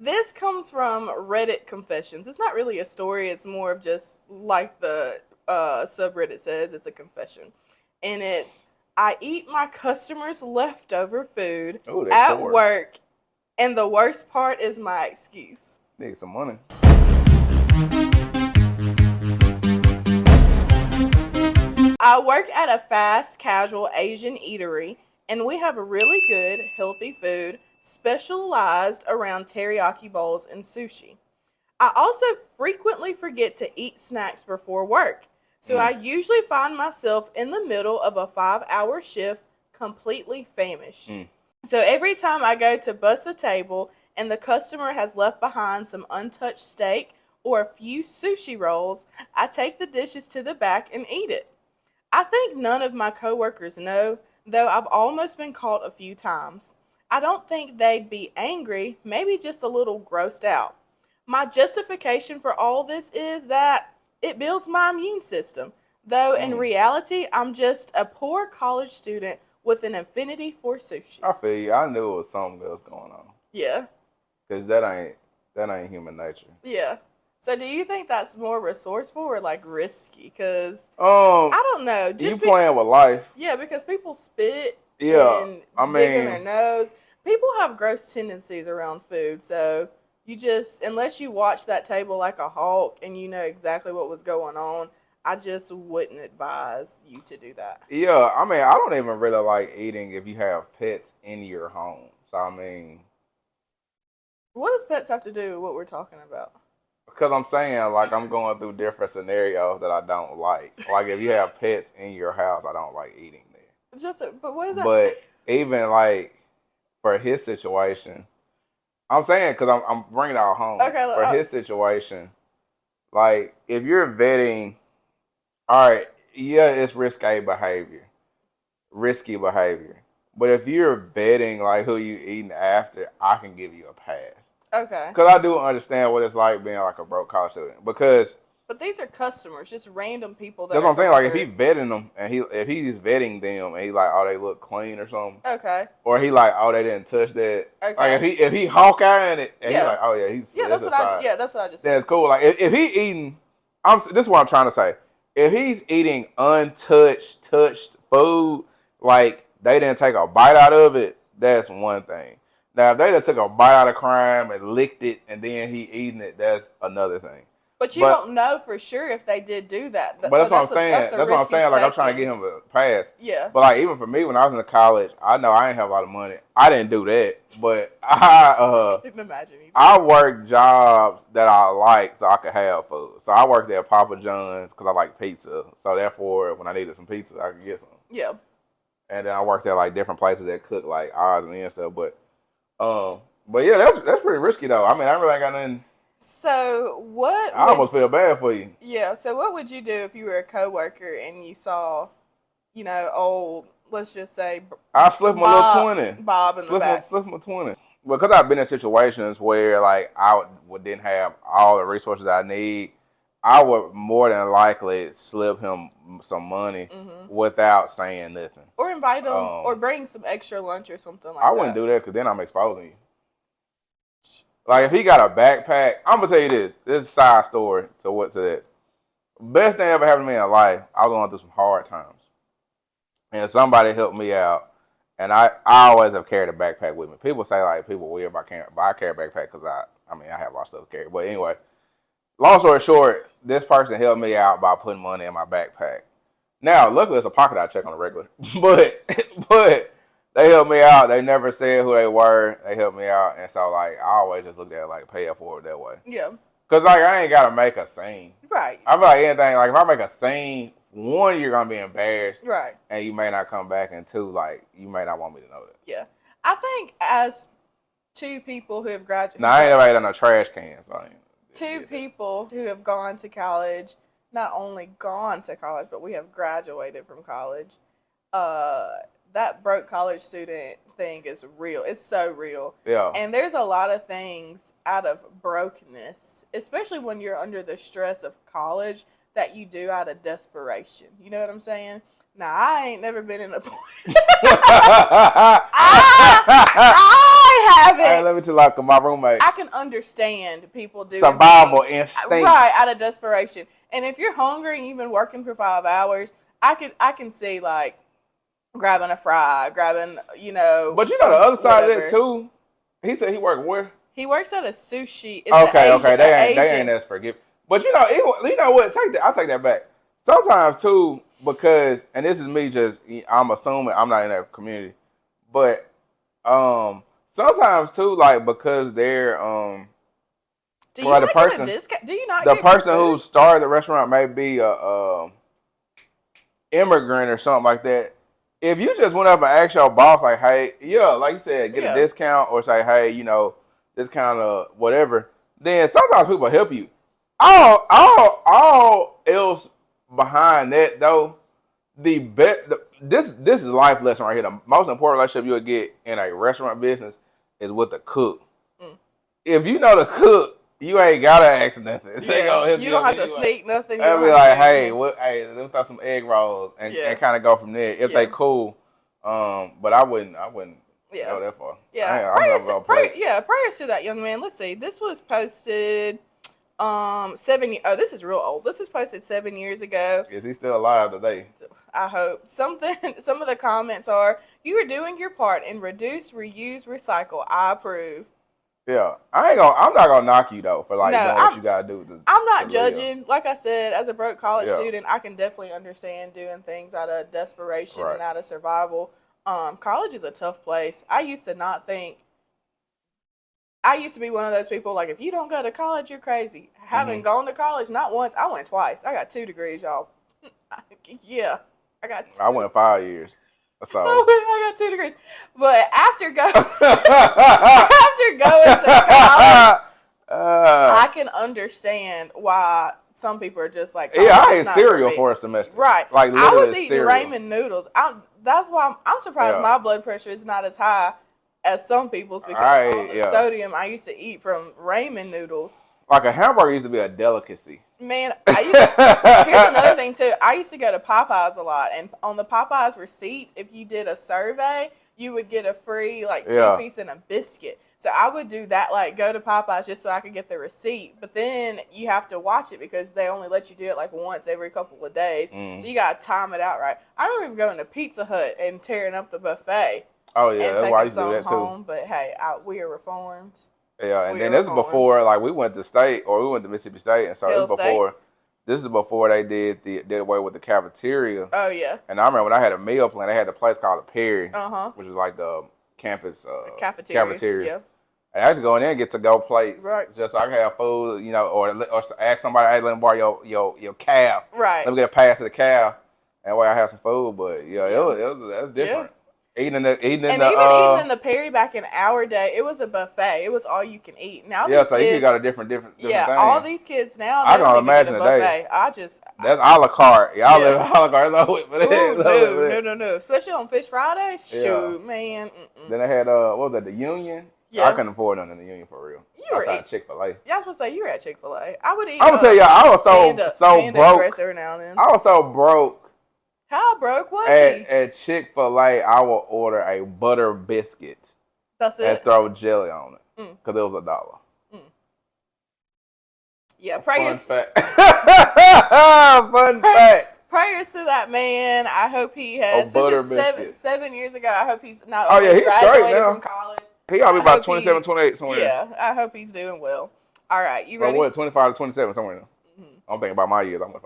This comes from Reddit Confessions. It's not really a story, it's more of just like the subreddit says, it's a confession. And it's, I eat my customers' leftover food Oh, that at core. work, and the worst part is my excuse. Need some money. I work at a fast casual Asian eatery, and we have really good, healthy food specialized around teriyaki bowls and sushi. I also frequently forget to eat snacks before work, so I Mm. usually find myself in the middle of a 5-hour shift completely famished. Mm. So every time I go to bus a table and the customer has left behind some untouched steak or a few sushi rolls, I take the dishes to the back and eat it. I think none of my coworkers know, though I've almost been caught a few times. I don't think they'd be angry, maybe just a little grossed out. My justification for all this is that it builds my immune system, though in Mm. reality, I'm just a poor college student with an affinity for sushi. I feel you. I knew it was something else going on. Yeah, Cause that ain't human nature. yeah. So do you think that's more resourceful or like risky? Because Um, I don't know. you Just be playing with life. Yeah, because people spit Yeah. and I dig in their mean, nose. People have gross tendencies around food, so you just, unless you watch that table like a hawk and you know exactly what was going on, I just wouldn't advise you to do that. yeah. I mean, I don't even really like eating if you have pets in your home. So I mean, What does pets have to do with what we're talking about? because I'm saying like I'm going through different scenarios that I don't like. Like if you have pets in your house, I don't like eating there. But what is that? But even like for his situation, I'm saying because I'm bringing it all home. Okay, For his situation, like if you're vetting, all right, yeah, it's risky behavior. But if you're vetting like who you eating after, I can give you a pass. okay. Because I do understand what it's like being like a broke college student. Because But these are customers, just random people that that's are what I'm saying. going Like if he through. vetting them and if he's vetting them and he like, oh, they look clean or something, Okay, or he like, oh, they didn't touch that. Like okay. if he Hawkeye in it and he Yeah, like, oh yeah, he's yeah. this aside, That's what I just then said. it's cool. Like if he eating, this is what I'm trying to say. If he's eating touched food, like they didn't take a bite out of it, that's one thing. Now if they done took a bite out of crime and licked it and then he eating it, that's another thing. But you But don't know for sure if they did do that. but So that's what I'm that's saying. the That's what I'm risk he's saying. Like I'm trying to taking. get him a pass. Yeah. But like even for me, when I was in college, I know I didn't have a lot of money. I didn't do that, but I couldn't imagine you I doing worked jobs that I liked so I could have food. So I worked at Papa John's because I like pizza. So therefore, when I needed some pizza, I could get some. that. Yeah. And then I worked at like different places that cook like odds and ends stuff. But yeah, that's pretty risky though. I mean, I really ain't got nothing. So what I would almost feel bad for you. Yeah, so what would you do if you were a coworker and you saw, old, let's just say I slipped my little 20. Bob in the back. Slip my 20. Because I've been in situations where like didn't have all the resources I need, I would more than likely slip him some money without saying nothing. Or invite him or Um, bring some extra lunch or something like I that. wouldn't do that because then I'm exposing you. Like if he got a backpack, I'm gonna tell you this. This is a side story to that. Best thing ever happened to me in life. I was going through some hard times, and somebody helped me out. And I always have carried a backpack with me. People say like people weird about carrying, but I carry a backpack because I mean I have a lot of stuff to carry. But anyway, long story short, this person helped me out by putting money in my backpack. Now, luckily, it's a pocket I check on the regular, but but they helped me out. They never said who they were. They helped me out, and so like I always just looked at it like pay it forward that way. Yeah. Cause like I ain't gotta make a scene. Right. I feel like anything like if I make a scene, one you're gonna be embarrassed, Right. and you may not come back, and two like you may not want me to know that. Yeah. I think as two people who have graduated. Now I ain't never ate on a trash can, so I ain't Two did that. people who have gone to college, not only gone to college, but we have graduated from college. That broke college student thing is real. It's so real. Yeah. And there's a lot of things out of brokenness, especially when you're under the stress of college, that you do out of desperation. You know what I'm saying? Now, I ain't never been in a I haven't. Hey, let me tell you, my roommate. I can understand people doing survival things, instincts. right, out of desperation. And if you're hungry and you've been working for 5 hours, I can see like grabbing a fry, grabbing, But you know the other side whatever. of that too. He said he worked where? He works at a sushi. It's Okay, they Asian. ain't as forgiving. But you know what? I'll take that back. Sometimes too, because and this is me just I'm assuming I'm not in that community, but sometimes too, like because they're Do you not get a discount? Do you not the get person who started the restaurant may be a immigrant or something like that. If you just went up and asked your boss, like, hey, yeah, like you said, get a discount or say, hey, this kind of whatever, then sometimes people help you. All else behind that though, this is life lesson right here. The most important relationship you'll get in a restaurant business is with the cook. If you know the cook, you ain't gotta ask nothing. Yeah. You don't have to sneak nothing. They'll be like, hey, let me throw some egg rolls and kind of go from there if they cool. But I wouldn't go that far. Yeah. Prayers to that young man. Let's see. This was posted 7 this is real old. This was posted 7 years ago. Is he still alive today? I hope. Some of the comments are, you are doing your part in reduce, reuse, recycle. I approve. Yeah, I'm not gonna knock you though for doing what you gotta do. I'm not judging. Live. Like I said, as a broke college student, I can definitely understand doing things out of desperation and out of survival. College is a tough place. I used to be one of those people, like, if you don't go to college, you're crazy. Having gone to college, not once, I went twice. I got 2 degrees, y'all. Yeah, I got 2. I went 5 years. So. I got 2 degrees. But after going to college, I can understand why some people are just like, I ate cereal for a semester. Right. Like, I was eating ramen noodles. That's why I'm surprised my blood pressure is not as high as some people's, because all the sodium I used to eat from ramen noodles. Like a hamburger used to be a delicacy. Man, here's another thing too. I used to go to Popeyes a lot, and on the Popeyes receipts, if you did a survey, you would get a free 2-piece and a biscuit. So I would do that, like go to Popeyes just so I could get the receipt. But then you have to watch it because they only let you do it like once every couple of days. So you gotta time it out right. I remember going to Pizza Hut and tearing up the buffet. Oh yeah, and that's why I taking used to do that home. too. But hey, we are reformed. Yeah, and then this is before we went to Mississippi State, and so this is before they did away with the cafeteria. Oh yeah. And I remember when I had a meal plan, they had a place called the Perry, which was like the campus cafeteria. Yeah. And I used to go in there and get to-go plates, just so I could have food, or ask somebody, hey, let me borrow your calf. Right. Let me get a pass to the calf, and way I have some food. But it was different. Eating in the Perry back in our day, it was a buffet. It was all you can eat. Now so you got a different thing. All these kids now, I can imagine a buffet. That's a la carte. Y'all live a la carte. No. Especially on Fish Friday. Shoot, man. Then they had what was that? The Union. Yeah. I couldn't afford nothing in the Union for real. You were at Chick-fil-A. Yeah, I was supposed to say you were at Chick-fil-A. I would eat. I'm gonna tell y'all, I was so broke. Every now and then. I was so broke. How broke was he? At Chick-fil-A, I will order a butter biscuit. That's it. And throw jelly on it because it was $1. Yeah, prayers. Fun fact. Prayers to that man. I hope he has. Since it's 7 years ago, I hope he's not he's graduated from college. He ought to be about 27, 28 somewhere. Yeah, I hope he's doing well. All right, you ready? What, 25 to 27 somewhere. I'm thinking about my years. I'm like,